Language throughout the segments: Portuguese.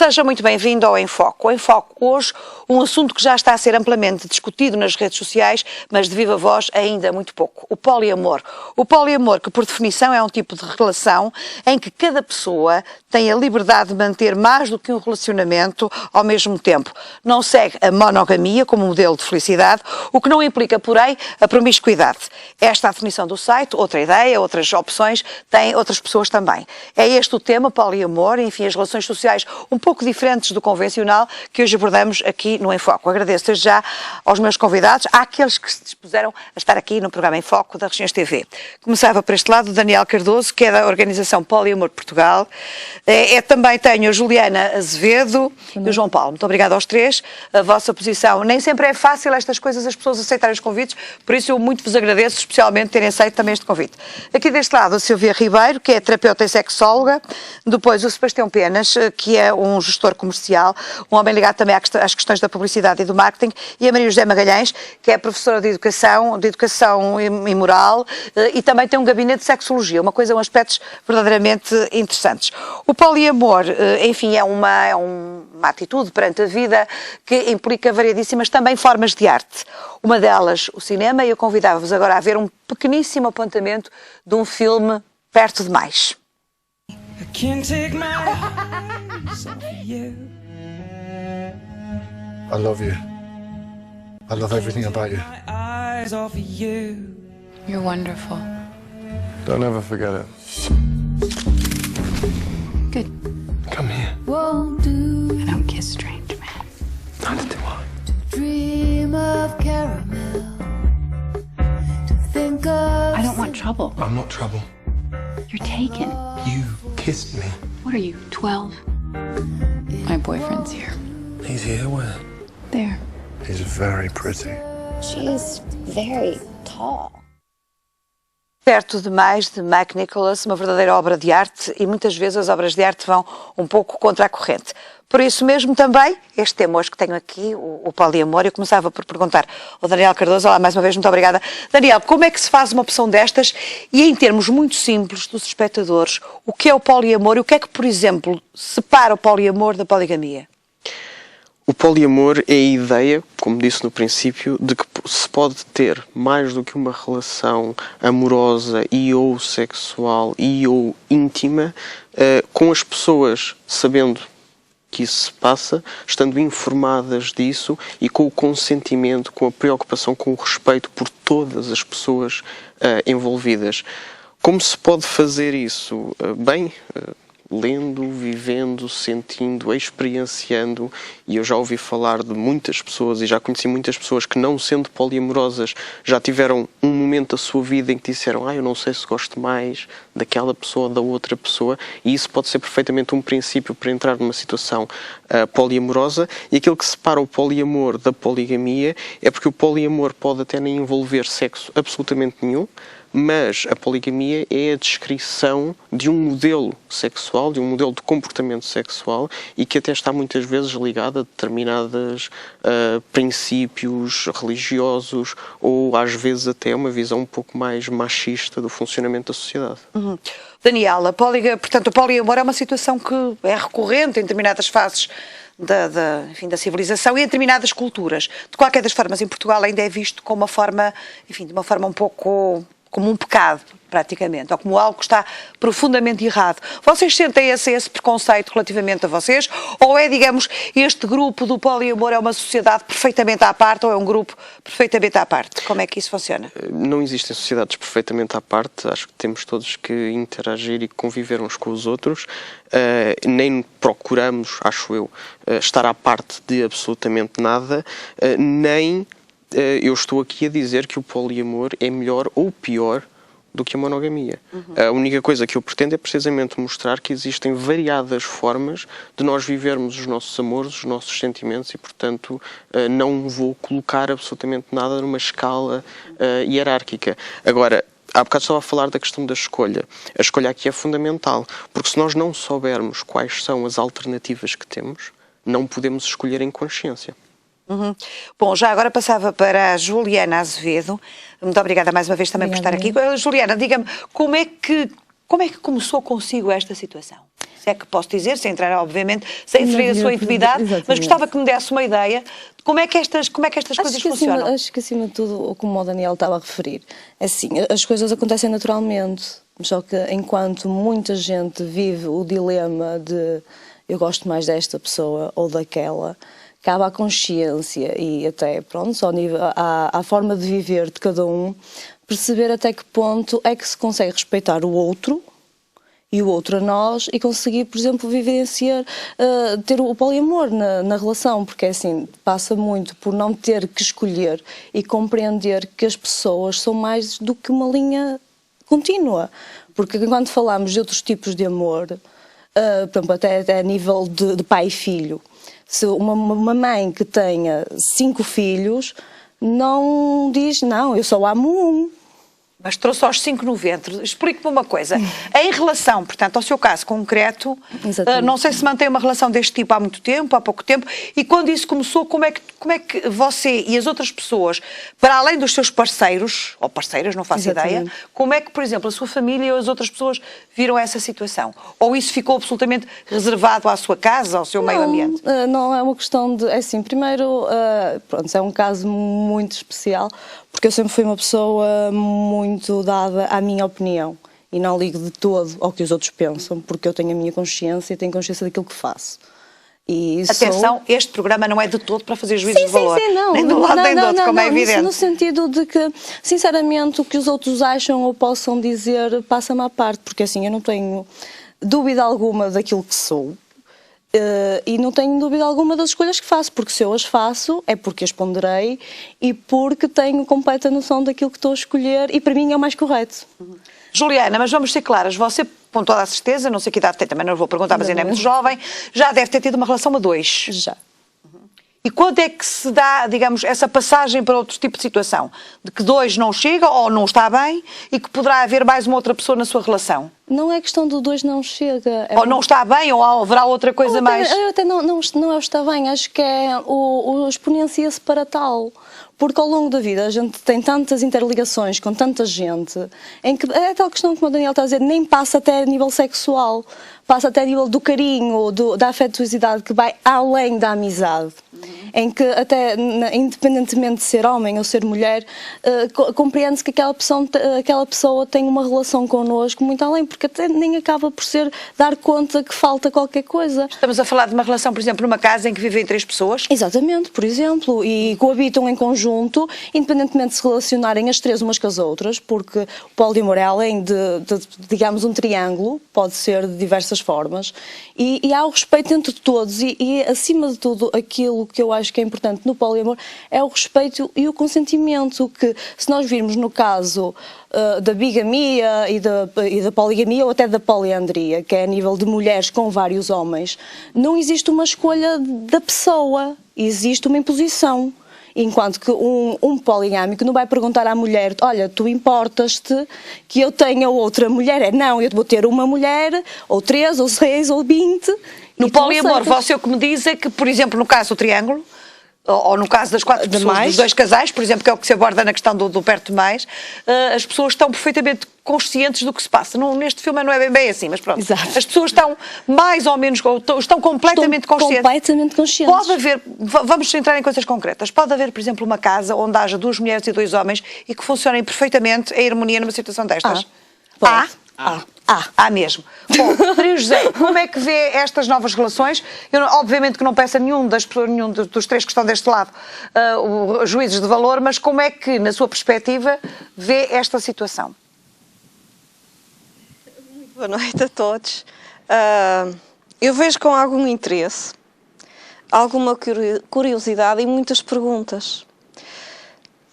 Seja muito bem-vindo ao Em Foco. O Em Foco hoje, um assunto que já está a ser amplamente discutido nas redes sociais, mas de viva voz ainda muito pouco. O poliamor. O poliamor, que por definição é um tipo de relação em que cada pessoa tem a liberdade de manter mais do que um relacionamento ao mesmo tempo. Não segue a monogamia como modelo de felicidade, o que não implica, porém, a promiscuidade. Esta é a definição do site, outra ideia, outras opções, têm outras pessoas também. É este o tema, poliamor, enfim, as relações sociais um pouco diferentes do convencional que hoje abordamos aqui no Em Foco. Agradeço desde já aos meus convidados, àqueles que se dispuseram a estar aqui no programa Em Foco da Regiões TV. Começava por este lado o Daniel Cardoso, que é da organização Poliamor Portugal. Também tenho a Juliana Azevedo e o João Paulo. Muito obrigada aos três. A vossa posição, nem sempre é fácil estas coisas, as pessoas aceitarem os convites, por isso eu muito vos agradeço, especialmente terem aceito também este convite. Aqui deste lado a Silvia Ribeiro, que é terapeuta e sexóloga. Depois o Sebastião Penas, que é um gestor comercial, um homem ligado também às questões da publicidade e do marketing, e a Maria José Magalhães, que é professora de educação e moral, e também tem um gabinete de sexologia, um aspectos verdadeiramente interessantes. O poliamor, enfim, é uma atitude perante a vida que implica variedíssimas também formas de arte. Uma delas, o cinema, e eu convidava-vos agora a ver um pequeníssimo apontamento de um filme Perto Demais. I can't take my eyes off you. I love you. I love everything about you. You're wonderful. Don't ever forget it. Good. Come here. I don't kiss strange men. Neither do I. Dream of caramel. To think of I don't want trouble. I'm not trouble. You're taken. You kissed me. What are you, 12? My boyfriend's here. He's here where? There. He's very pretty. She's very tall. Perto Demais, de Mike Nicholas, uma verdadeira obra de arte, e muitas vezes as obras de arte vão um pouco contra a corrente. Por isso mesmo também, este tema hoje que tenho aqui, o poliamor, eu começava por perguntar ao Daniel Cardoso. Olá, mais uma vez, muito obrigada. Daniel, como é que se faz uma opção destas e, em termos muito simples dos espectadores, o que é o poliamor e o que é que, por exemplo, separa o poliamor da poligamia? O poliamor é a ideia, como disse no princípio, de que se pode ter mais do que uma relação amorosa e ou sexual e ou íntima com as pessoas sabendo que isso se passa, estando informadas disso e com o consentimento, com a preocupação, com o respeito por todas as pessoas envolvidas. Como se pode fazer isso? Bem, lendo, vivendo, sentindo, experienciando, e eu já ouvi falar de muitas pessoas e já conheci muitas pessoas que, não sendo poliamorosas, já tiveram um momento da sua vida em que disseram: eu não sei se gosto mais daquela pessoa ou da outra pessoa, e isso pode ser perfeitamente um princípio para entrar numa situação poliamorosa. E aquilo que separa o poliamor da poligamia é porque o poliamor pode até nem envolver sexo absolutamente nenhum, mas a poligamia é a descrição de um modelo sexual, de um modelo de comportamento sexual, e que até está muitas vezes ligado a determinados princípios religiosos, ou às vezes até uma visão um pouco mais machista do funcionamento da sociedade. Daniel, portanto, o poliamor é uma situação que é recorrente em determinadas fases da civilização e em determinadas culturas. De qualquer das formas, em Portugal ainda é visto como uma forma, enfim, de uma forma um pouco como um pecado, praticamente, ou como algo que está profundamente errado. Vocês sentem esse preconceito relativamente a vocês? Ou é, digamos, este grupo do poliamor é uma sociedade perfeitamente à parte, ou é um grupo perfeitamente à parte? Como é que isso funciona? Não existem sociedades perfeitamente à parte. Acho que temos todos que interagir e conviver uns com os outros. Nem procuramos, acho eu, estar à parte de absolutamente nada, nem eu estou aqui a dizer que o poliamor é melhor ou pior do que a monogamia. A única coisa que eu pretendo é precisamente mostrar que existem variadas formas de nós vivermos os nossos amores, os nossos sentimentos, e, portanto, não vou colocar absolutamente nada numa escala hierárquica. Agora, há bocado estava a falar da questão da escolha. A escolha aqui é fundamental, porque se nós não soubermos quais são as alternativas que temos, não podemos escolher em consciência. Bom, já agora passava para a Juliana Azevedo. Muito obrigada mais uma vez também por estar aqui. Juliana, diga-me, como é que começou consigo esta situação? se é que posso dizer, sem entrar, obviamente, sem referir a sua intimidade, mas Exatamente. gostava que me desse uma ideia de como é que estas coisas funcionam. Acho que acima de tudo, como o Daniel estava a referir, é assim, as coisas acontecem naturalmente, só que enquanto muita gente vive o dilema de eu gosto mais desta pessoa ou daquela, cabe à consciência e até, pronto, ao nível, à forma de viver de cada um, perceber até que ponto é que se consegue respeitar o outro e o outro a nós e conseguir, por exemplo, vivenciar, ter o poliamor na relação, porque assim, passa muito por não ter que escolher e compreender que as pessoas são mais do que uma linha contínua, porque quando falamos de outros tipos de amor, por exemplo, até a nível de pai e filho, se uma mãe que tenha 5 filhos não diz, não, eu só amo um. Mas trouxe aos 5 no ventre. Explique-me uma coisa. Em relação, portanto, ao seu caso concreto, não sei se mantém uma relação deste tipo há muito tempo, há pouco tempo, e quando isso começou, como é que você e as outras pessoas, para além dos seus parceiros, ou parceiras, não faço ideia, como é que, por exemplo, a sua família ou as outras pessoas viram essa situação? Ou isso ficou absolutamente reservado à sua casa, ao seu meio ambiente? Não é uma questão de... É assim, primeiro, pronto, é um caso muito especial, porque eu sempre fui uma pessoa muito dada à minha opinião e não ligo de todo ao que os outros pensam, porque eu tenho a minha consciência e tenho consciência daquilo que faço. E atenção, este programa não é de todo para fazer juízos de valor. Sim, não. Nem de um lado nem do outro, como é evidente. No sentido de que, sinceramente, o que os outros acham ou possam dizer passa-me à parte, porque assim, eu não tenho dúvida alguma daquilo que sou. E não tenho dúvida alguma das escolhas que faço, porque se eu as faço é porque as ponderei e porque tenho completa noção daquilo que estou a escolher e para mim é o mais correto. Juliana, mas vamos ser claras, você, com toda a certeza, não sei que idade tem, também não vou perguntar, mas ainda é muito jovem, já deve ter tido uma relação a 2. Já. E quando é que se dá, digamos, essa passagem para outro tipo de situação? De que 2 não chega ou não está bem e que poderá haver mais uma outra pessoa na sua relação? Não é questão do 2 não chega. Ou não está bem ou haverá outra coisa mais? Eu até não é o está bem, acho que é o exponencia-se para tal. Porque ao longo da vida a gente tem tantas interligações com tanta gente, em que é tal questão como o Daniel está a dizer, nem passa até a nível sexual, passa até a nível do carinho, da afetuosidade que vai além da amizade. Em que até, independentemente de ser homem ou ser mulher, compreende-se que aquela pessoa tem uma relação connosco muito além, porque até nem acaba por ser dar conta que falta qualquer coisa. Estamos a falar de uma relação, por exemplo, numa casa em que vivem 3 pessoas? Exatamente, por exemplo, e coabitam em conjunto, independentemente de se relacionarem as 3 umas com as outras, porque o poliamor é além de digamos, um triângulo, pode ser de diversas formas, e há o respeito entre todos, e acima de tudo, aquilo que eu acho que é importante no poliamor é o respeito e o consentimento, que se nós virmos no caso da bigamia e da poligamia ou até da poliandria, que é a nível de mulheres com vários homens, não existe uma escolha da pessoa, existe uma imposição. Enquanto que um poligâmico não vai perguntar à mulher, olha, tu importas-te que eu tenha outra mulher? Não, eu vou ter uma mulher, ou 3, ou 6, ou 20. No poliamor, você o que me diz é que, por exemplo, no caso do triângulo, ou no caso das 4 pessoas, dos 2 casais, por exemplo, que é o que se aborda na questão do perto mais, as pessoas estão perfeitamente conscientes do que se passa. Neste filme não é bem assim, mas pronto. Exato. As pessoas estão mais ou menos, estão completamente conscientes. Completamente conscientes. Pode haver, vamos entrar em coisas concretas, pode haver, por exemplo, uma casa onde haja 2 mulheres e 2 homens e que funcionem perfeitamente em harmonia numa situação destas? Há mesmo. Bom, Maria José, como é que vê estas novas relações? Eu, obviamente que não peço a nenhum dos 3 que estão deste lado juízes de valor, mas como é que, na sua perspectiva, vê esta situação? Boa noite a todos. Eu vejo com algum interesse, alguma curiosidade e muitas perguntas.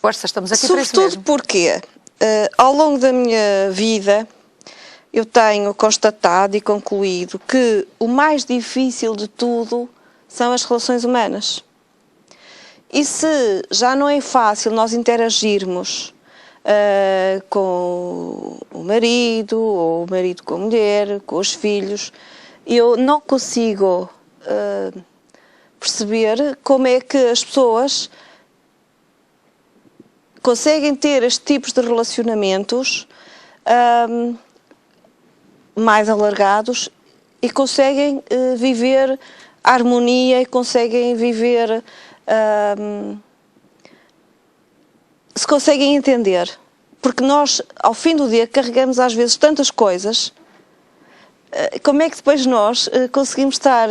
Força, estamos aqui para isso Sobretudo mesmo. porque, ao longo da minha vida, eu tenho constatado e concluído que o mais difícil de tudo são as relações humanas. E se já não é fácil nós interagirmos com o marido, ou o marido com a mulher, com os filhos, eu não consigo perceber como é que as pessoas conseguem ter estes tipos de relacionamentos mais alargados e conseguem viver a harmonia e conseguem viver, se conseguem entender. Porque nós, ao fim do dia, carregamos às vezes tantas coisas. Como é que depois nós conseguimos estar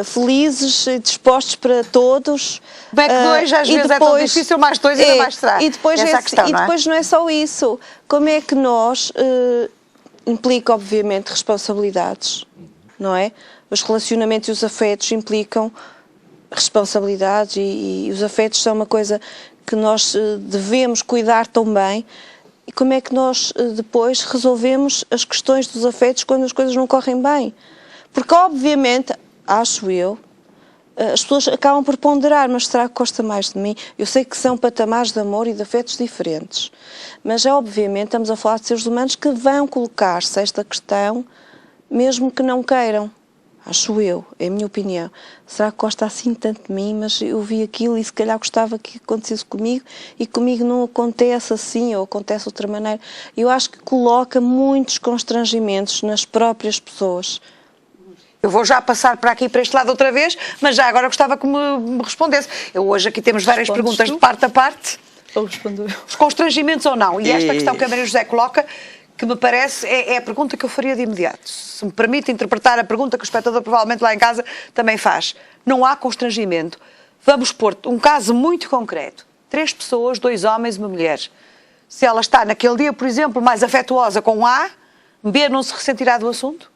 felizes e dispostos para todos? Bem que dois às vezes é tão difícil, mais dois ainda mais será. E depois, depois não é só isso. Como é que nós, implica obviamente responsabilidades, não é? Os relacionamentos e os afetos implicam responsabilidades e os afetos são uma coisa que nós devemos cuidar tão bem. E como é que nós depois resolvemos as questões dos afetos quando as coisas não correm bem? Porque, obviamente, acho eu, as pessoas acabam por ponderar, mas será que gosta mais de mim? Eu sei que são patamares de amor e de afetos diferentes, mas obviamente estamos a falar de seres humanos que vão colocar-se esta questão, mesmo que não queiram. Acho eu, é a minha opinião. Será que gosta assim tanto de mim, mas eu vi aquilo e se calhar gostava que acontecesse comigo e comigo não acontece assim ou acontece de outra maneira. Eu acho que coloca muitos constrangimentos nas próprias pessoas. Eu vou já passar para aqui, para este lado outra vez, mas já agora gostava que me respondesse. Hoje aqui temos várias perguntas de parte a parte. Ou respondo eu. Os constrangimentos ou não? E esta questão que a Maria José coloca, que me parece é a pergunta que eu faria de imediato. Se me permite interpretar a pergunta que o espectador provavelmente lá em casa também faz. Não há constrangimento. Vamos pôr um caso muito concreto. 3 pessoas, 2 homens e uma mulher. Se ela está naquele dia, por exemplo, mais afetuosa com A, B não se ressentirá do assunto?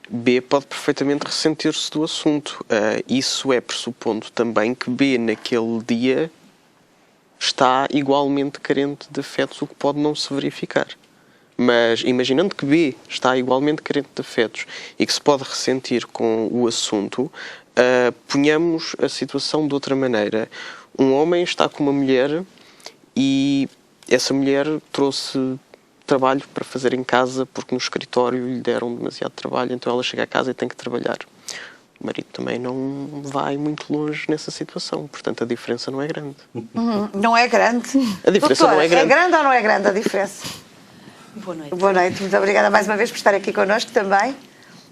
B pode perfeitamente ressentir-se do assunto. Isso é pressupondo também que B naquele dia está igualmente carente de afetos, o que pode não se verificar. Mas imaginando que B está igualmente carente de afetos e que se pode ressentir com o assunto, ponhamos a situação de outra maneira. Um homem está com uma mulher e essa mulher trouxe trabalho para fazer em casa porque no escritório lhe deram demasiado trabalho, então ela chega a casa e tem que trabalhar. O marido também não vai muito longe nessa situação, portanto a diferença não é grande. Não é grande? A diferença Doutora, não é grande. É grande ou não é grande a diferença? Boa noite. Boa noite, muito obrigada mais uma vez por estar aqui connosco também.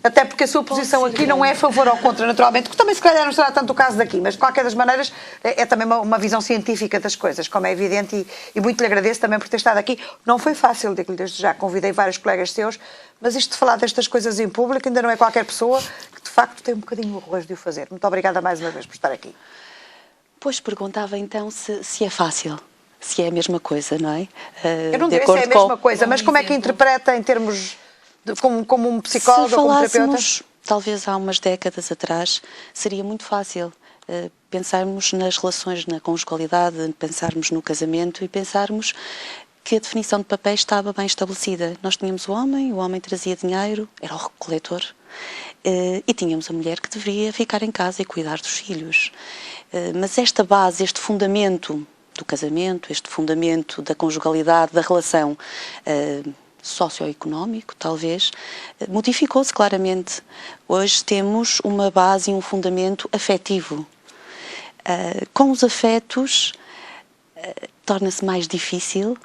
Até porque a sua posição aqui não é a favor ou contra, naturalmente, que também se calhar não será tanto o caso daqui, mas de qualquer das maneiras é também uma visão científica das coisas, como é evidente, e muito lhe agradeço também por ter estado aqui. Não foi fácil, digo-lhe desde já, convidei vários colegas seus, mas isto de falar destas coisas em público ainda não é qualquer pessoa que de facto tem um bocadinho o arrojo de o fazer. Muito obrigada mais uma vez por estar aqui. Pois perguntava então se é fácil, se é a mesma coisa, não é? Eu não direi se é a mesma coisa, mas como é que interpreta em termos... Como um psicólogo ou como um terapeuta? Talvez há umas décadas atrás, seria muito fácil pensarmos nas relações na conjugalidade, pensarmos no casamento e pensarmos que a definição de papéis estava bem estabelecida. Nós tínhamos o homem trazia dinheiro, era o coletor, e tínhamos a mulher que deveria ficar em casa e cuidar dos filhos. Mas esta base, este fundamento do casamento, este fundamento da conjugalidade, da relação socioeconómico, talvez, modificou-se claramente. Hoje temos uma base e um fundamento afetivo. Com os afetos, torna-se mais difícil,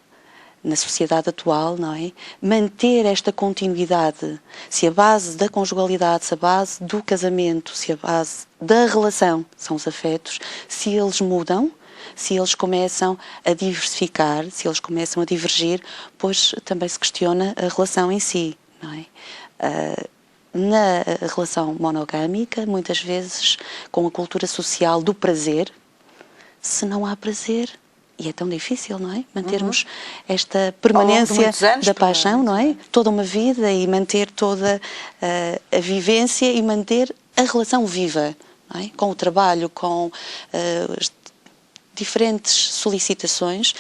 na sociedade atual, não é? Manter esta continuidade. Se a base da conjugalidade, se a base do casamento, se a base da relação são os afetos, se eles mudam, se eles começam a diversificar, se eles começam a divergir, pois também se questiona a relação em si, não é? Na relação monogâmica, muitas vezes, com a cultura social do prazer, se não há prazer, e é tão difícil, não é? Mantermos esta permanência da paixão, não é? Toda uma vida e manter toda a vivência e manter a relação viva, não é? Com o trabalho, com as diferentes solicitações,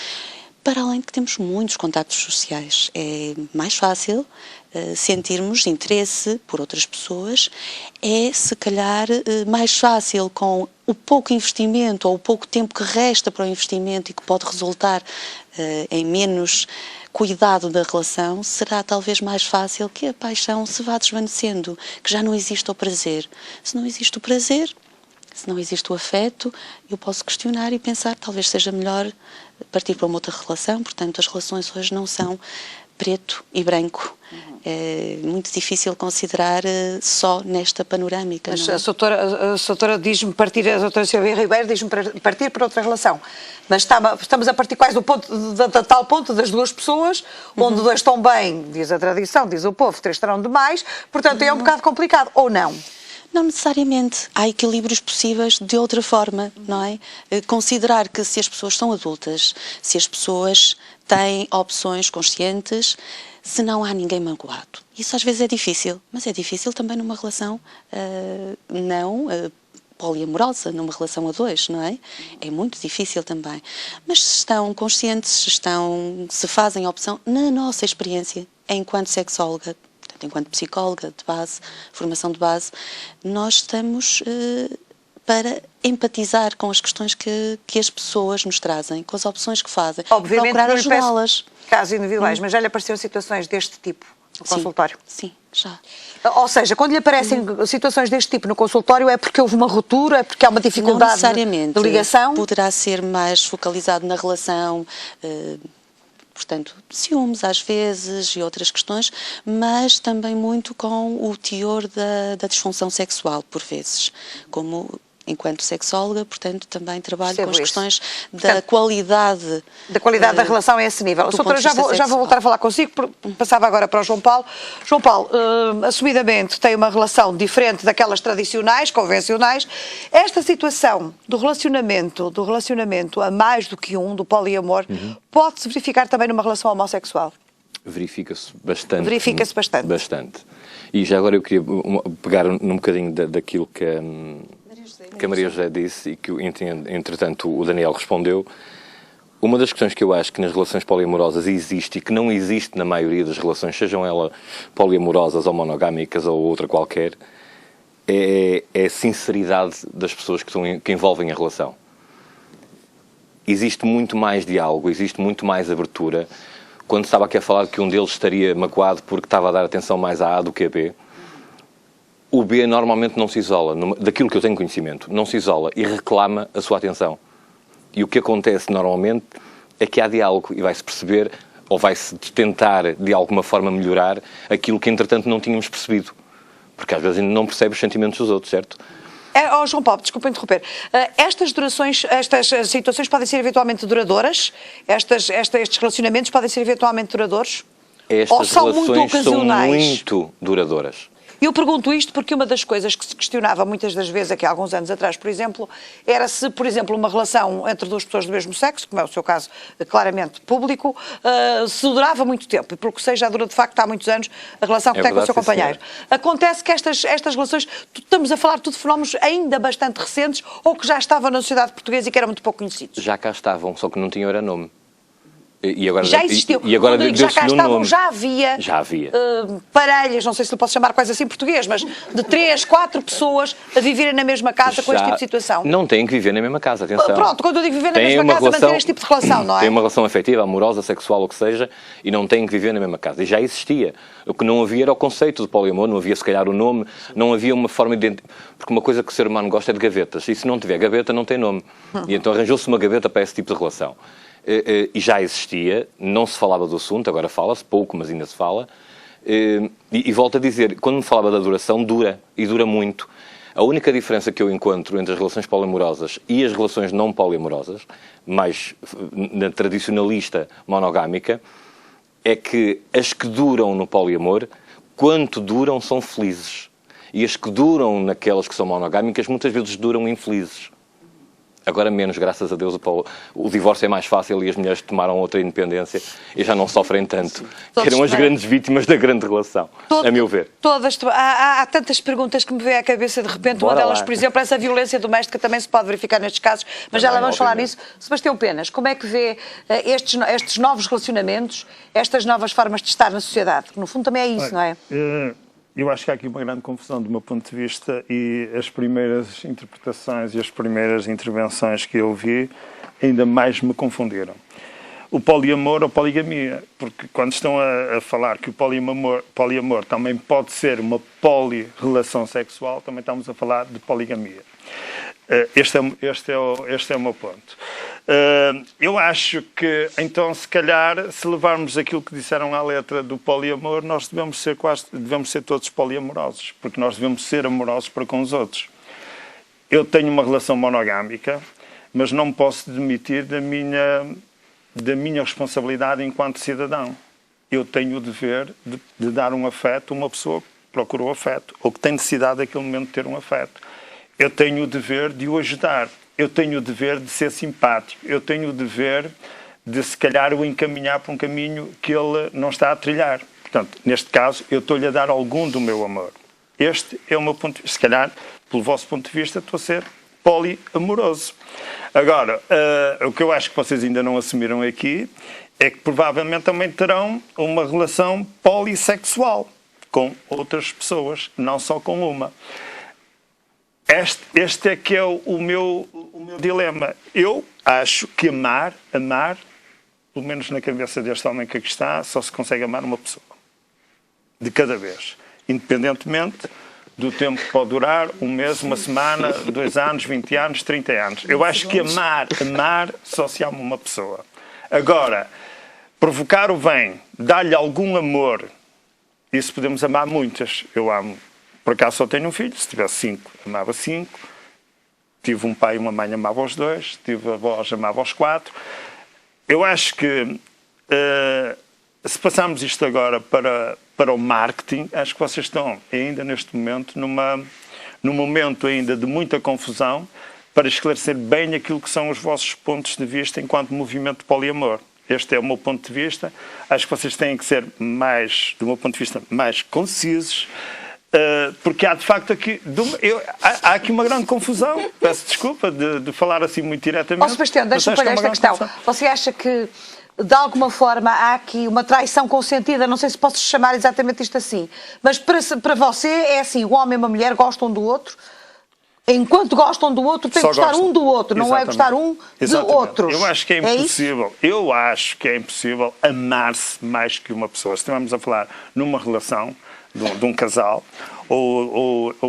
para além de que temos muitos contactos sociais. É mais fácil sentirmos interesse por outras pessoas, é se calhar mais fácil com o pouco investimento ou o pouco tempo que resta para o investimento e que pode resultar em menos cuidado da relação, será talvez mais fácil que a paixão se vá desvanecendo, que já não existe o prazer. Se não existe o prazer, se não existe o afeto, eu posso questionar e pensar talvez seja melhor partir para uma outra relação. Portanto, as relações hoje não são preto e branco. É muito difícil considerar só nesta panorâmica. Mas não é? a doutora diz-me partir, a doutora Silvia Ribeiro diz-me partir para outra relação. Mas estamos a partir quase do ponto, da tal ponto das duas pessoas, onde dois estão bem, diz a tradição, diz o povo, três estarão demais, portanto é um bocado complicado, ou não? Não necessariamente. Há equilíbrios possíveis de outra forma, não é? Considerar que se as pessoas são adultas, se as pessoas têm opções conscientes, se não há ninguém magoado. Isso às vezes é difícil, mas é difícil também numa relação poliamorosa, numa relação a dois, não é? É muito difícil também. Mas se estão conscientes, se fazem a opção, na nossa experiência, enquanto sexóloga, enquanto psicóloga de base, formação de base, nós estamos para empatizar com as questões que as pessoas nos trazem, com as opções que fazem, obviamente, procurar ajudá-las. Casos individuais, mas já lhe apareceram situações deste tipo no consultório? Sim, já. Ou seja, quando lhe aparecem situações deste tipo no consultório, é porque houve uma ruptura, é porque há uma dificuldade não necessariamente, de ligação? Poderá ser mais focalizado na relação, portanto, ciúmes às vezes e outras questões, mas também muito com o teor da disfunção sexual, por vezes. Como, enquanto sexóloga, portanto, também trabalho com as questões da qualidade. Da qualidade da relação a esse nível. Doutora, já vou voltar a falar consigo, passava agora para o João Paulo. João Paulo, assumidamente, tem uma relação diferente daquelas tradicionais, convencionais. Esta situação do relacionamento a mais do que um, do poliamor, pode-se verificar também numa relação homossexual? Verifica-se bastante. Verifica-se bastante. Bastante. E já agora eu queria pegar num bocadinho daquilo que a Maria José disse e que, entretanto, o Daniel respondeu. Uma das questões que eu acho que nas relações poliamorosas existe e que não existe na maioria das relações, sejam elas poliamorosas ou monogâmicas ou outra qualquer, é a sinceridade das pessoas que envolvem a relação. Existe muito mais diálogo, existe muito mais abertura. Quando estava aqui a falar que um deles estaria magoado porque estava a dar atenção mais à A do que a B, o B normalmente não se isola, daquilo que eu tenho conhecimento, não se isola e reclama a sua atenção. E o que acontece normalmente é que há diálogo e vai-se perceber, ou vai-se tentar de alguma forma melhorar aquilo que entretanto não tínhamos percebido. Porque às vezes ainda não percebe os sentimentos dos outros, certo? João Paulo, desculpa interromper. Estas situações podem ser eventualmente duradouras? Estes relacionamentos podem ser eventualmente duradouros? Ou são muito ocasionais? São muito duradouras. Eu pergunto isto porque uma das coisas que se questionava muitas das vezes, aqui há alguns anos atrás, por exemplo, era se, por exemplo, uma relação entre duas pessoas do mesmo sexo, como é o seu caso claramente público, se durava muito tempo. E pelo que seja, dura de facto há muitos anos a relação que tem com o seu companheiro. Acontece que estas relações, estamos a falar tudo de fenómenos ainda bastante recentes ou que já estavam na sociedade portuguesa e que eram muito pouco conhecidos. Já cá estavam, só que não tinham era nome. E agora, já existiu. E agora já cá estavam, nome. já havia parelhas, não sei se lhe posso chamar quase assim em português, mas de 3, 4 pessoas a viverem na mesma casa com este tipo de situação. Não têm que viver na mesma casa, atenção. Pronto, quando eu digo viver na mesma casa, manter este tipo de relação, não é? Tem uma relação afetiva, amorosa, sexual, o que seja, e não têm que viver na mesma casa. E já existia. O que não havia era o conceito de poliamor, não havia se calhar o nome, não havia uma forma de identificar. Porque uma coisa que o ser humano gosta é de gavetas, e se não tiver gaveta, não tem nome. E então arranjou-se uma gaveta para esse tipo de relação. E já existia, não se falava do assunto, agora fala-se pouco, mas ainda se fala. E volto a dizer, quando me falava da duração, dura, e dura muito. A única diferença que eu encontro entre as relações poliamorosas e as relações não poliamorosas, mais na tradicionalista monogâmica, é que as que duram no poliamor, quanto duram, são felizes. E as que duram naquelas que são monogâmicas, muitas vezes duram infelizes. Agora menos, graças a Deus, o divórcio é mais fácil e as mulheres tomaram outra independência e já não sofrem tanto. Que eram as grandes vítimas da grande relação, a meu ver. Há tantas perguntas que me vêm à cabeça de repente. Uma delas, por exemplo, essa violência doméstica também se pode verificar nestes casos, mas já lá vamos falar nisso. Sebastião Penas, como é que vê estes novos relacionamentos, estas novas formas de estar na sociedade? No fundo também é isso, não é? Eu acho que há aqui uma grande confusão do meu ponto de vista e as primeiras interpretações e as primeiras intervenções que eu vi ainda mais me confundiram. O poliamor ou poligamia, porque quando estão a falar que o poliamor também pode ser uma polirrelação sexual, também estamos a falar de poligamia. Este é o meu ponto. Eu acho que, então, se calhar, se levarmos aquilo que disseram à letra do poliamor, nós devemos ser todos poliamorosos, porque nós devemos ser amorosos para com os outros. Eu tenho uma relação monogâmica, mas não me posso demitir da minha responsabilidade enquanto cidadão. Eu tenho o dever de dar um afeto a uma pessoa que procura o afeto, ou que tem necessidade naquele momento de ter um afeto. Eu tenho o dever de o ajudar. Eu tenho o dever de ser simpático. Eu tenho o dever de, se calhar, o encaminhar para um caminho que ele não está a trilhar. Portanto, neste caso, eu estou-lhe a dar algum do meu amor. Este é o meu ponto de vista. Se calhar, pelo vosso ponto de vista, estou a ser poliamoroso. Agora, o que eu acho que vocês ainda não assumiram aqui é que provavelmente também terão uma relação polissexual com outras pessoas, não só com uma. Este é que é o meu dilema. Eu acho que amar, pelo menos na cabeça deste homem que aqui está, só se consegue amar uma pessoa. De cada vez. Independentemente do tempo que pode durar, um mês, uma semana, 2 anos, 20 anos, 30 anos. Eu acho que amar só se ama uma pessoa. Agora, provocar o bem, dar-lhe algum amor, isso podemos amar muitas. Eu amo. Por acaso só tenho um filho, se tivesse 5, amava 5. Tive um pai e uma mãe, amava os 2. Tive avós, amava os 4. Eu acho que, se passarmos isto agora para o marketing, acho que vocês estão ainda neste momento num momento ainda de muita confusão para esclarecer bem aquilo que são os vossos pontos de vista enquanto movimento de poliamor. Este é o meu ponto de vista. Acho que vocês têm que ser mais, do meu ponto de vista, mais concisos, porque há de facto aqui há aqui uma grande confusão. Peço desculpa de falar assim muito diretamente. Sebastião, deixa-me pôr esta questão. Você acha que de alguma forma há aqui uma traição consentida? Não sei se posso chamar exatamente isto assim, mas para você é assim: o homem e uma mulher gostam do outro, enquanto gostam do outro tem que gostar um do outro, não é gostar um de outros. Eu acho que é impossível. Eu acho que é impossível amar-se mais que uma pessoa. Se estivermos a falar numa relação de um casal,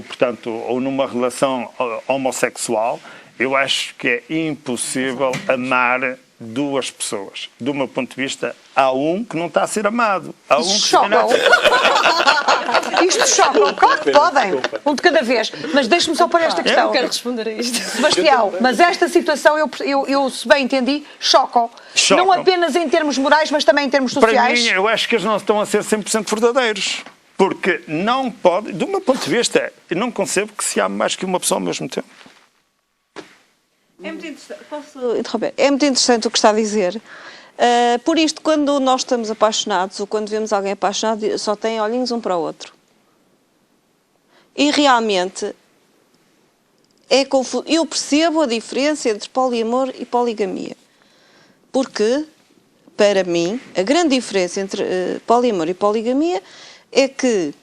portanto, ou numa relação homossexual, eu acho que é impossível amar 2 pessoas. Do meu ponto de vista, há um que não está a ser amado. Há um que choca. Isto choca. Claro que podem. Um de cada vez. Mas deixe-me só pôr esta questão. Eu quero responder a isto. Sebastião, mas esta situação, eu se bem entendi, chocam. Não apenas em termos morais, mas também em termos sociais. Para mim, eu acho que eles não estão a ser 100% verdadeiros. Porque não pode, do meu ponto de vista, eu não concebo que se ame mais que uma pessoa ao mesmo tempo. É muito interessante. Posso interromper? É muito interessante o que está a dizer. Por isto, quando nós estamos apaixonados ou quando vemos alguém apaixonado, só tem olhinhos um para o outro. E realmente é confuso. Eu percebo a diferença entre poliamor e poligamia. Porque, para mim, a grande diferença entre poliamor e poligamia é que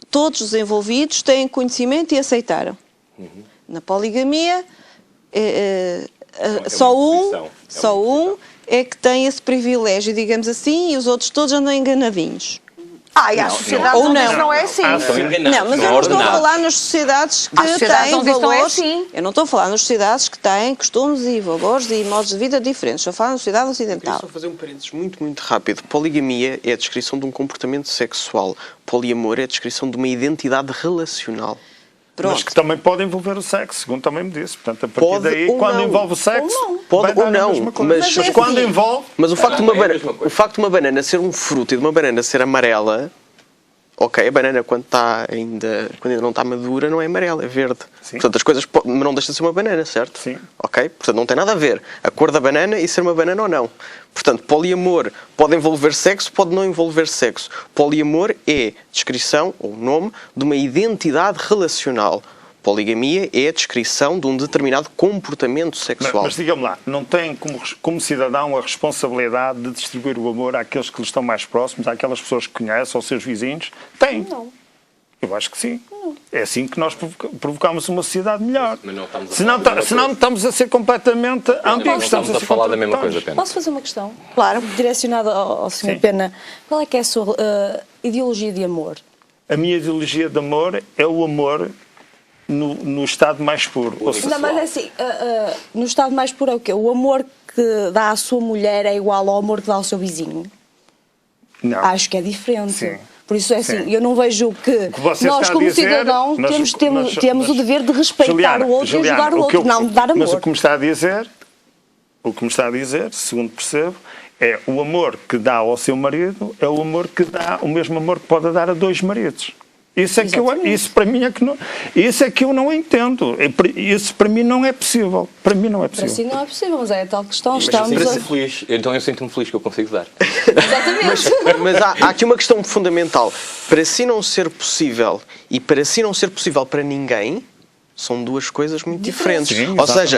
todos os envolvidos têm conhecimento e aceitaram. Na poligamia, só um é que tem esse privilégio, digamos assim, e os outros todos andam enganadinhos. E a sociedade não é assim. Não, mas eu não estou a falar nas sociedades que têm valores. Eu não estou a falar nas sociedades que têm costumes e valores e modos de vida diferentes. Estou a falar na sociedade ocidental. Queria só fazer um parênteses muito rápido. Poligamia é a descrição de um comportamento sexual. Poliamor é a descrição de uma identidade relacional. Pronto. Mas que também pode envolver o sexo, segundo também me disse. Portanto, a partir daí, quando envolve o sexo, pode ou não, mas quando envolve... Mas o facto de uma banana ser um fruto e de uma banana ser amarela, ok, a banana quando ainda não está madura não é amarela, é verde. Sim. Portanto, as coisas não deixam de ser uma banana, certo? Sim. Ok? Portanto, não tem nada a ver a cor da banana e ser uma banana ou não. Portanto, poliamor pode envolver sexo, pode não envolver sexo. Poliamor é descrição ou nome de uma identidade relacional. Poligamia é a descrição de um determinado comportamento sexual. Mas diga-me lá, não tem como cidadão a responsabilidade de distribuir o amor àqueles que lhe estão mais próximos, àquelas pessoas que conhece, aos seus vizinhos? Tem. Não. Eu acho que sim. Não. É assim que nós provocamos uma sociedade melhor. Mas não estamos senão estamos a ser completamente ambíguos. Estamos a falar da mesma coisa, Pena. Posso fazer uma questão? Claro. Direcionada ao Sr. Pena. Qual é que é a sua ideologia de amor? A minha ideologia de amor é o amor no estado mais puro. Ou seja, Não, mas é assim, no estado mais puro é o quê? O amor que dá à sua mulher é igual ao amor que dá ao seu vizinho? não. Acho que é diferente. Sim. Por isso é assim, Sim. eu não vejo que que você nós está a como dizer, cidadãos temos o dever de respeitar Juliana, o outro e Juliana, ajudar o outro, não de dar amor. Mas o que me está a dizer, segundo percebo, é o amor que dá ao seu marido é o amor que dá, o mesmo amor que pode dar a 2 maridos. Isso é que isso para mim é que não, isso é que eu não entendo. Isso para mim não é possível. Para mim não é Para possível. si não é possível, mas é a tal questão. Mas Estamos eu a... sinto-me feliz. Então eu sinto-me feliz que eu consigo dar. Exatamente. Mas há aqui uma questão fundamental. Para si não ser possível e para si não ser possível para ninguém, são duas coisas muito diferentes. Sim, ou seja,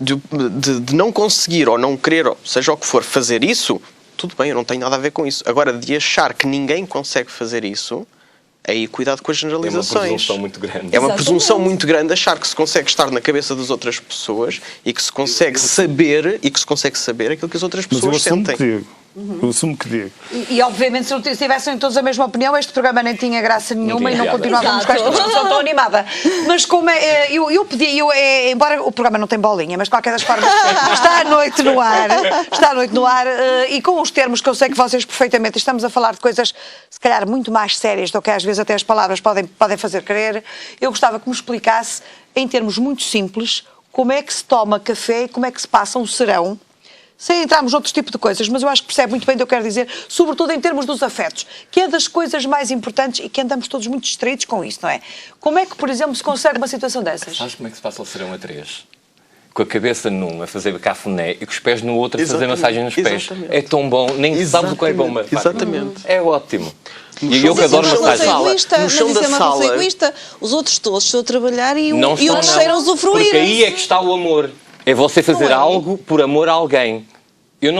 exatamente. de não conseguir ou não querer, ou seja o que for, fazer isso, tudo bem, eu não tenho nada a ver com isso. Agora, de achar que ninguém consegue fazer isso, aí cuidado com as É uma generalizações. presunção muito grande. É uma Exatamente. presunção muito grande achar que se consegue estar na cabeça das outras pessoas e que se consegue saber aquilo que as outras Mas eu pessoas assumo sentem. que digo. Eu assumo que digo. E obviamente se não tivessem todos a mesma opinião, este programa nem tinha graça nenhuma tinha e não piada. continuávamos com esta discussão tão animada. Mas como eu pedi, embora o programa não tem bolinha, mas de qualquer das formas está à noite no ar, e com os termos que eu sei que vocês perfeitamente estamos a falar de coisas se calhar muito mais sérias do que às vezes até as palavras podem fazer crer, eu gostava que me explicasse em termos muito simples como é que se toma café e como é que se passa um serão, sem entrarmos noutros tipo de coisas, mas eu acho que percebe muito bem o que eu quero dizer, sobretudo em termos dos afetos, que é das coisas mais importantes e que andamos todos muito distraídos com isso, não é? Como é que, por exemplo, se consegue uma situação dessas? Sabes como é que se passa o serão a 3? Com a cabeça num a fazer cafuné e com os pés no outro a fazer Exatamente, massagem nos pés. exatamente. É tão bom, nem sabes o que é bom. mas, pá, Exatamente. É ótimo. E chão eu que da adoro sala. massagem. No chão da sala. Egoísta. Os outros todos estão a trabalhar e Não o estão, terceiro a não. usufruir. Porque aí é que está o amor. É você fazer Não é? algo por amor a alguém. Eu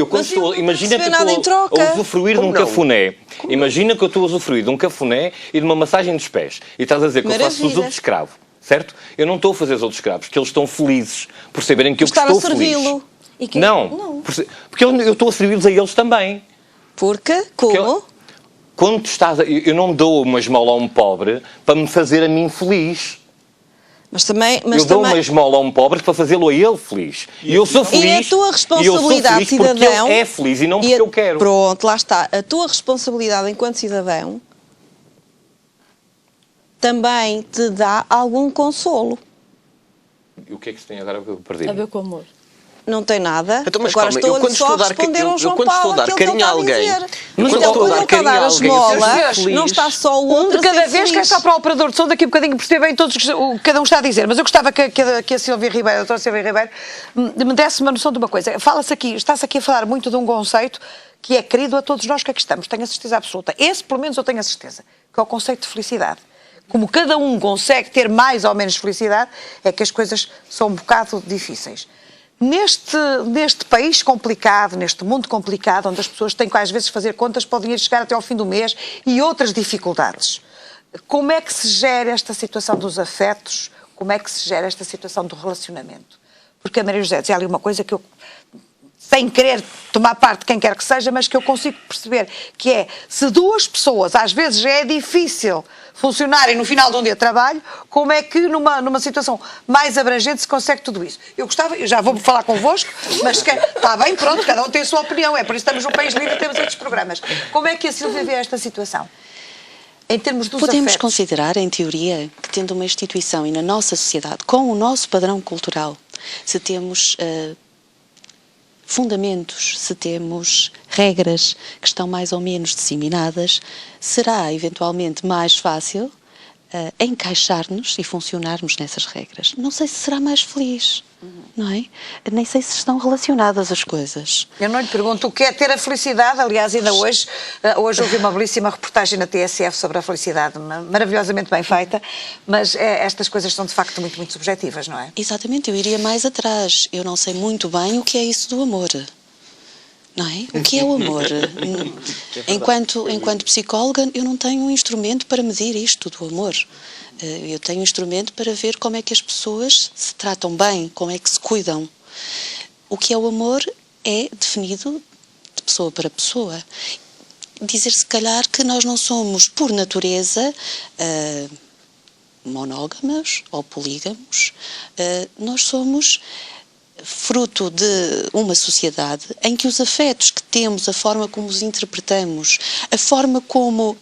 quando Mas estou, eu não imagina que recebi nada em estou troca. a usufruir de Como um não? cafuné. Imagina que eu estou a usufruir de um cafuné e de uma massagem dos pés. E estás a dizer que eu faço Maravilha. uso de escravo. Certo? Eu não estou a fazer os outros escravos, porque eles estão felizes por saberem que eu Estar estou a servi-lo. feliz. E que- Não. Porque eu estou a servi-los a eles também. Porque, Porque como? quando tu estás eu não dou uma esmola a um pobre para me fazer a mim feliz. Mas também... Eu dou uma esmola a um pobre para fazê-lo a ele feliz. E eu sou feliz. E a tua responsabilidade, e eu sou feliz porque cidadão... ele é feliz e não porque e eu quero. Pronto, lá está. A tua responsabilidade enquanto cidadão também te dá algum consolo. E o que é que se tem agora que eu perdi? A ver com o amor. Não tem nada. Então, mas Agora calma, estou eu quando só estou a a dar responder eu ao João quando estou Paulo a dar aquilo que ele carinho a está alguém, dizer. eu Então, quando estou a quando dar ele está a carinho a dar a alguém, eu quero esmola, ser feliz. não está só o Um outro de a cada ser vez, que é feliz. só para o operador de som, daqui a bocadinho perceber bem todos o que cada um está a dizer. Mas eu gostava que a Silvia Ribeiro, a doutora Silvia Ribeiro, me desse uma noção de uma coisa. Fala-se aqui, está-se aqui a falar muito de um conceito que é querido a todos nós que aqui estamos, tenho a certeza absoluta. Esse, pelo menos, eu tenho a certeza, que é o conceito de felicidade. Como cada um consegue ter mais ou menos felicidade, é que as coisas são um bocado difíceis. Neste país complicado, neste mundo complicado, onde as pessoas têm que às vezes fazer contas para o dinheiro chegar até ao fim do mês e outras dificuldades, como é que se gera esta situação dos afetos? Como é que se gera esta situação do relacionamento? Porque a Maria José dizia ali uma coisa que eu, sem querer tomar parte de quem quer que seja, mas que eu consigo perceber, que é, se duas pessoas, às vezes já é difícil funcionarem no final de um dia de trabalho, como é que numa situação mais abrangente se consegue tudo isso? Eu já vou falar convosco, mas está bem, pronto, cada um tem a sua opinião, é por isso que estamos no País Livre e temos estes programas. Como é que a Silvia vê esta situação? Em termos dos Podemos afetos? considerar, em teoria, que tendo uma instituição e na nossa sociedade, com o nosso padrão cultural, se temos fundamentos, se temos regras que estão mais ou menos disseminadas, será eventualmente mais fácil encaixar-nos e funcionarmos nessas regras. Não sei se será mais feliz, não é? Nem sei se estão relacionadas as coisas. Eu não lhe pergunto o que é ter a felicidade. Aliás, ainda hoje ouvi uma belíssima reportagem na TSF sobre a felicidade, maravilhosamente bem feita, mas estas coisas são de facto muito, muito subjetivas, não é? Exatamente, eu iria mais atrás. Eu não sei muito bem o que é isso do amor. Não é? O que é o amor? Enquanto psicóloga, eu não tenho um instrumento para medir isto do amor. Eu tenho um instrumento para ver como é que as pessoas se tratam bem, como é que se cuidam. O que é o amor é definido de pessoa para pessoa. Dizer, se calhar, que nós não somos, por natureza, monógamos ou polígamos, nós somos fruto de uma sociedade em que os afetos que temos, a forma como os interpretamos, a forma como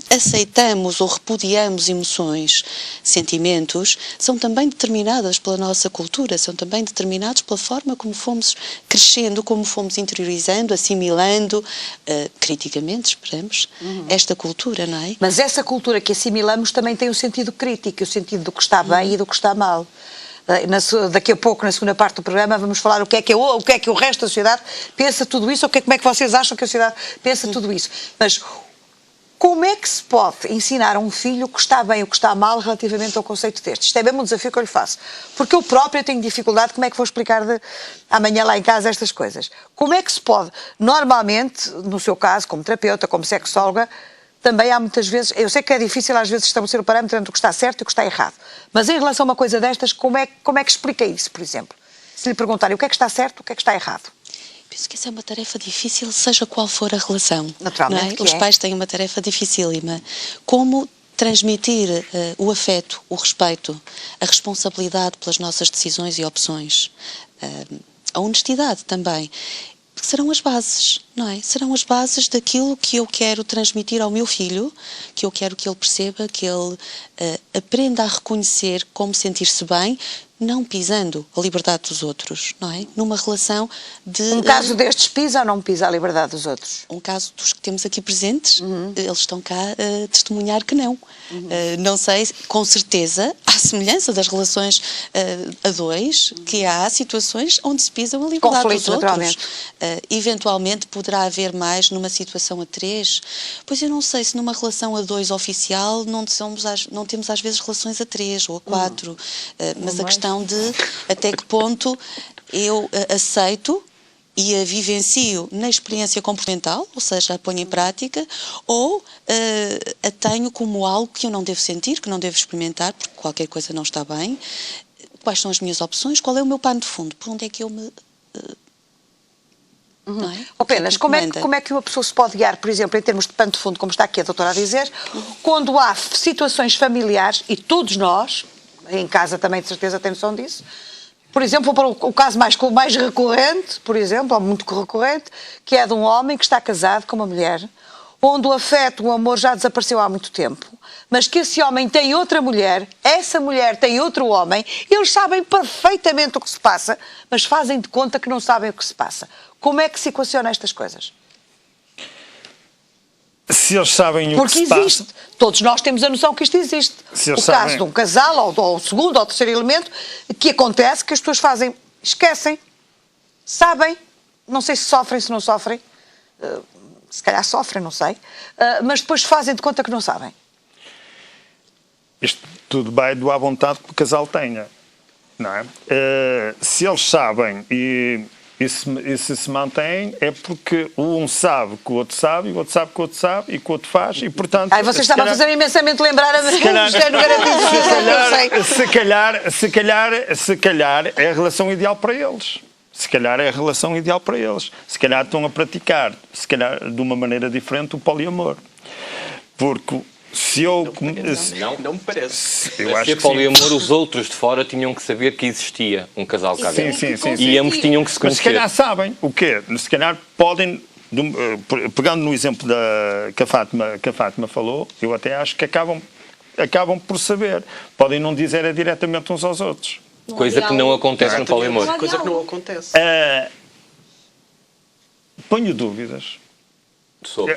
aceitamos ou repudiamos emoções, sentimentos, são também determinadas pela nossa cultura, são também determinados pela forma como fomos crescendo, como fomos interiorizando, assimilando, criticamente, esperamos, esta cultura, não é? Mas essa cultura que assimilamos também tem o sentido crítico, o sentido do que está bem e do que está mal. Daqui a pouco, na segunda parte do programa, vamos falar o que é que o resto da sociedade pensa tudo isso, ou como é que vocês acham que a sociedade pensa tudo isso. Mas como é que se pode ensinar a um filho o que está bem e o que está mal relativamente ao conceito deste? Isto é mesmo um desafio que eu lhe faço. Porque eu própria tenho dificuldade, como é que vou explicar amanhã lá em casa estas coisas? Como é que se pode, normalmente, no seu caso, como terapeuta, como sexóloga, também há muitas vezes, eu sei que é difícil às vezes estabelecer o parâmetro entre o que está certo e o que está errado, mas em relação a uma coisa destas, como é que explica isso, por exemplo? Se lhe perguntarem o que é que está certo, o que é que está errado? Penso que essa é uma tarefa difícil, seja qual for a relação. Naturalmente. Não é? Os pais têm uma tarefa dificílima. Como transmitir o afeto, o respeito, a responsabilidade pelas nossas decisões e opções, a honestidade também. Porque serão as bases, não é? Serão as bases daquilo que eu quero transmitir ao meu filho, que eu quero que ele perceba, que ele aprenda a reconhecer como sentir-se bem, não pisando a liberdade dos outros, não é? Numa relação de... Um caso destes pisa ou não pisa a liberdade dos outros? Um caso dos que temos aqui presentes, eles estão cá a testemunhar que não. Não sei, com certeza, à semelhança das relações a dois, que há situações onde se pisam a liberdade dos outros. Naturalmente. Eventualmente poderá haver mais numa situação a três. Pois eu não sei se numa relação a dois oficial não temos às vezes relações a três ou a quatro. Mas a questão de até que ponto eu aceito e a vivencio na experiência comportamental, ou seja, a ponho em prática, ou a tenho como algo que eu não devo sentir, que não devo experimentar, porque qualquer coisa não está bem. Quais são as minhas opções? Qual é o meu pano de fundo? Por onde é que eu me... Não é? Apenas, como é que uma pessoa se pode guiar, por exemplo, em termos de pano de fundo, como está aqui a doutora a dizer, quando há situações familiares, e todos nós, em casa também de certeza tem noção disso, por exemplo, para o caso mais recorrente, por exemplo, ou muito recorrente, que é de um homem que está casado com uma mulher, onde o afeto, o amor já desapareceu há muito tempo, mas que esse homem tem outra mulher, essa mulher tem outro homem, eles sabem perfeitamente o que se passa, mas fazem de conta que não sabem o que se passa. Como é que se equaciona estas coisas? Se eles sabem o Porque que se existe. passa... Todos nós temos a noção que isto existe. O caso de um casal, ou o segundo, ou o terceiro elemento, que acontece que as pessoas fazem, esquecem, sabem, não sei se sofrem, se não sofrem, se calhar sofrem, não sei, mas depois fazem de conta que não sabem. Isto tudo vai do à vontade que o casal tenha, não é? Se eles sabem e se mantém, é porque um sabe que o outro sabe, e o outro sabe que o outro sabe, e que o outro faz, e portanto... Você estava a fazer imensamente lembrar a se calhar é a relação ideal para eles. Se calhar é a relação ideal para eles. Se calhar estão a praticar, se calhar de uma maneira diferente, o poliamor. Porque... Não me parece. Eu acho que poliamor, os outros de fora tinham que saber que existia um casal cá dentro. Sim. E ambos tinham que se conhecer. Mas se calhar sabem o quê? Se calhar podem, pegando no exemplo que a Fátima falou, eu até acho que acabam por saber. Podem não dizer diretamente uns aos outros. Coisa que não acontece no poliamor. Coisa que não acontece. Ponho dúvidas.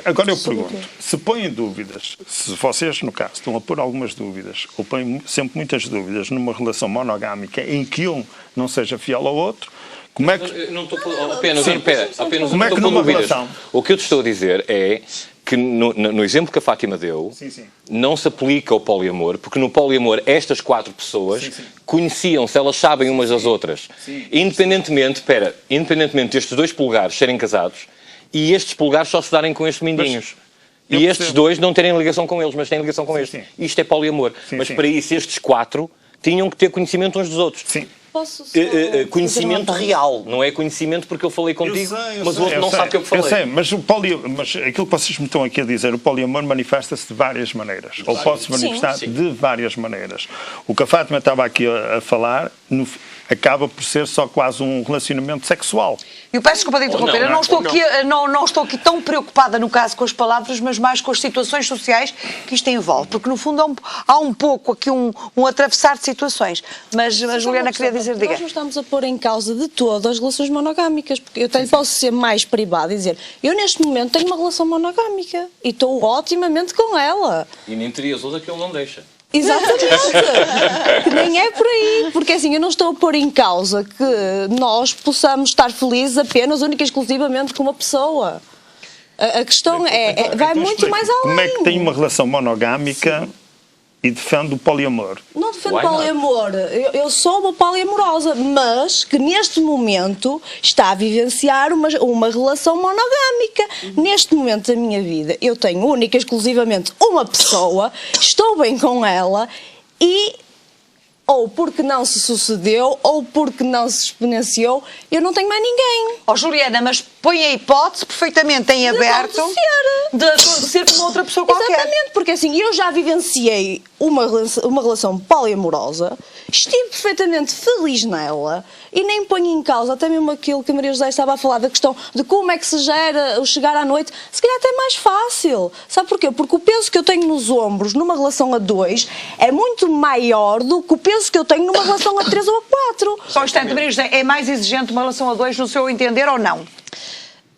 Agora eu pergunto, se põem dúvidas, se vocês, no caso, estão a pôr algumas dúvidas, ou põem sempre muitas dúvidas numa relação monogâmica em que um não seja fiel ao outro, como é que... Não estou apenas como é que numa relação... O que eu te estou a dizer é que no exemplo que a Fátima deu, não se aplica ao poliamor, porque no poliamor estas 4 pessoas conheciam-se, elas sabem umas das outras. Independentemente destes 2 polegares serem casados, e estes polegares só se darem com estes mindinhos. E estes 2 não terem ligação com eles, mas têm ligação com este. Isto é poliamor. Mas para isso estes 4 tinham que ter conhecimento uns dos outros. Posso só conhecimento fazer uma real, não é conhecimento porque eu falei contigo, mas o outro não sabe o que eu falei. Eu sei, mas aquilo que vocês me estão aqui a dizer, o poliamor manifesta-se de várias maneiras, ou pode-se manifestar de várias maneiras. O que a Fátima estava aqui a falar acaba por ser só quase um relacionamento sexual. Eu peço desculpa de interromper, eu não estou aqui tão preocupada no caso com as palavras, mas mais com as situações sociais que isto envolve, porque no fundo há um pouco aqui um atravessar de situações. Mas Juliana queria dizer, diga. Nós não estamos a pôr em causa de todo as relações monogâmicas, porque eu até posso ser mais privada e dizer, eu neste momento tenho uma relação monogâmica e estou otimamente com ela. E nem terias outra que ele não deixa. Exatamente, que nem é por aí, porque assim, eu não estou a pôr em causa que nós possamos estar felizes apenas, única e exclusivamente com uma pessoa. A questão vai muito mais além. Como é que tem uma relação monogâmica e defende o poliamor? Não defendo o poliamor, eu sou uma poliamorosa, mas que neste momento está a vivenciar uma relação monogâmica. Neste momento da minha vida eu tenho única e exclusivamente uma pessoa, estou bem com ela e ou porque não se sucedeu, ou porque não se exponenciou, eu não tenho mais ninguém. Juliana, mas põe a hipótese perfeitamente em aberto de acontecer com outra pessoa qualquer. Exatamente, porque assim, eu já vivenciei uma relação poliamorosa, estive perfeitamente feliz nela e nem ponho em causa até mesmo aquilo que a Maria José estava a falar da questão de como é que se gera o chegar à noite, se calhar até mais fácil. Sabe porquê? Porque o peso que eu tenho nos ombros numa relação a 2 é muito maior do que o peso que eu tenho numa relação a 3 ou a 4. Só um instante, Maria José, é mais exigente uma relação a 2 no seu entender ou não?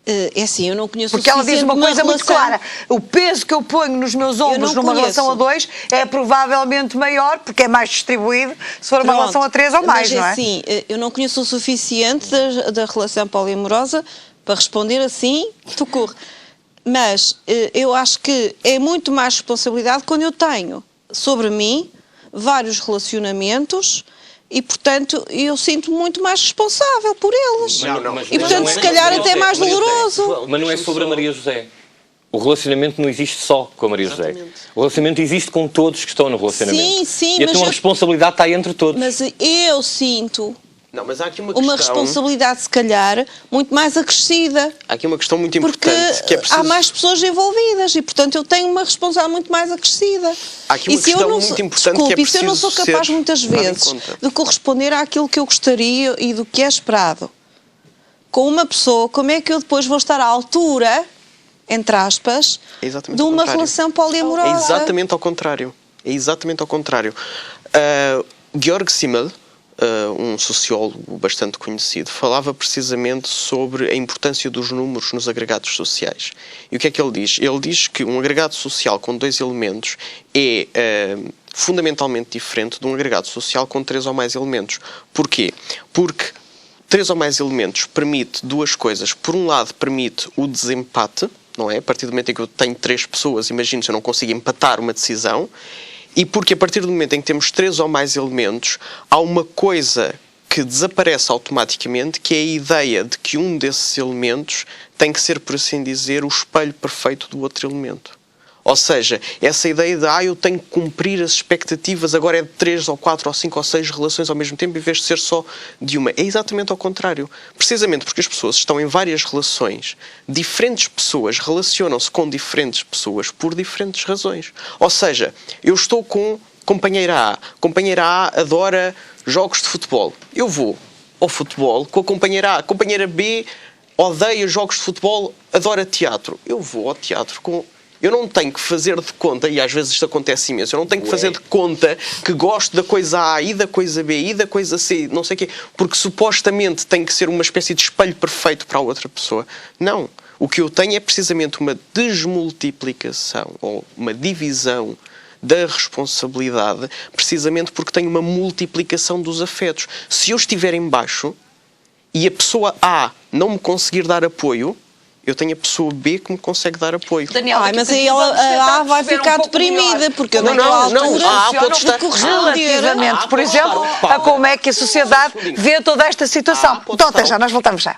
É assim, eu não conheço porque ela diz uma coisa muito clara, o peso que eu ponho nos meus ombros numa relação a 2 é provavelmente maior, porque é mais distribuído, se for uma relação a 3 ou mais, não é? Assim, eu não conheço o suficiente da relação poliamorosa para responder assim, socorro. Mas eu acho que é muito mais responsabilidade quando eu tenho sobre mim vários relacionamentos e, portanto, eu sinto muito mais responsável por eles. E, portanto, se calhar até mais doloroso. Mas não é sobre a Maria José. O relacionamento não existe só com a Maria José. O relacionamento existe com todos que estão no relacionamento. Sim, sim. E a tua responsabilidade está entre todos. Mas eu sinto mas há aqui uma responsabilidade, se calhar, muito mais acrescida. Há aqui uma questão muito importante, que é preciso... há mais pessoas envolvidas e, portanto, eu tenho uma responsabilidade muito mais acrescida. Há aqui uma questão muito importante, que é preciso se eu não sou capaz, muitas vezes, de corresponder àquilo que eu gostaria e do que é esperado com uma pessoa, como é que eu depois vou estar à altura, entre aspas, de uma relação poliamorosa? É exatamente ao contrário. É exatamente ao contrário. Georg Simmel, um sociólogo bastante conhecido, falava precisamente sobre a importância dos números nos agregados sociais. E o que é que ele diz? Ele diz que um agregado social com 2 elementos é fundamentalmente diferente de um agregado social com 3 ou mais elementos. Porquê? Porque 3 ou mais elementos permite 2 coisas. Por um lado, permite o desempate, não é? A partir do momento em que eu tenho 3 pessoas, imagino se eu não consigo empatar uma decisão. E porque a partir do momento em que temos 3 ou mais elementos, há uma coisa que desaparece automaticamente, que é a ideia de que um desses elementos tem que ser, por assim dizer, o espelho perfeito do outro elemento. Ou seja, essa ideia de eu tenho que cumprir as expectativas, agora é de 3 ou 4 ou 5 ou 6 relações ao mesmo tempo, em vez de ser só de uma. É exatamente ao contrário. Precisamente porque as pessoas estão em várias relações, diferentes pessoas relacionam-se com diferentes pessoas por diferentes razões. Ou seja, eu estou com companheira A. Companheira A adora jogos de futebol. Eu vou ao futebol com a companheira A. Companheira B odeia jogos de futebol, adora teatro. Eu vou ao teatro com... Eu não tenho que fazer de conta, e às vezes isto acontece imenso, eu não tenho que fazer de conta que gosto da coisa A e da coisa B e da coisa C, não sei o quê, porque supostamente tem que ser uma espécie de espelho perfeito para a outra pessoa. Não. O que eu tenho é precisamente uma desmultiplicação, ou uma divisão da responsabilidade, precisamente porque tenho uma multiplicação dos afetos. Se eu estiver em baixo e a pessoa A não me conseguir dar apoio, eu tenho a pessoa B que me consegue dar apoio. Daniel, mas aí a A vai ficar deprimida, porque eu não pode estar relativamente, por exemplo, a como é que a sociedade vê toda esta situação. Então, até já, nós voltamos já.